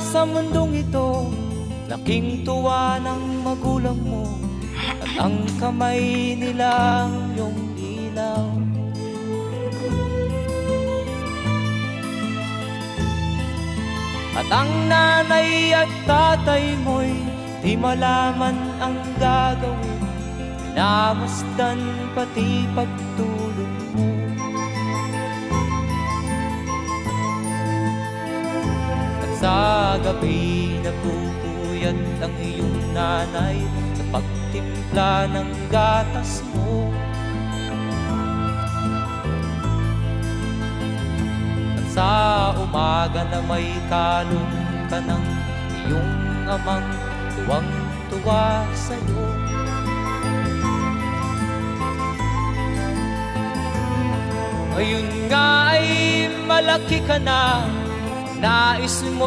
sa mundong ito, laking tuwa ng magulang mo, at ang kamay nila ang iyong ilaw. At ang nanay at tatay mo'y di malaman ang gagawin, minamasdan pati pagtulog mo. At sa gabi nagpupuyat ang iyong nanay sa pagtimpla ng gatas mo. Sa umaga na may kalong ka ng iyong amang tuwang-tuwa sa'yo. Ngayon nga ay malaki ka na, nais mo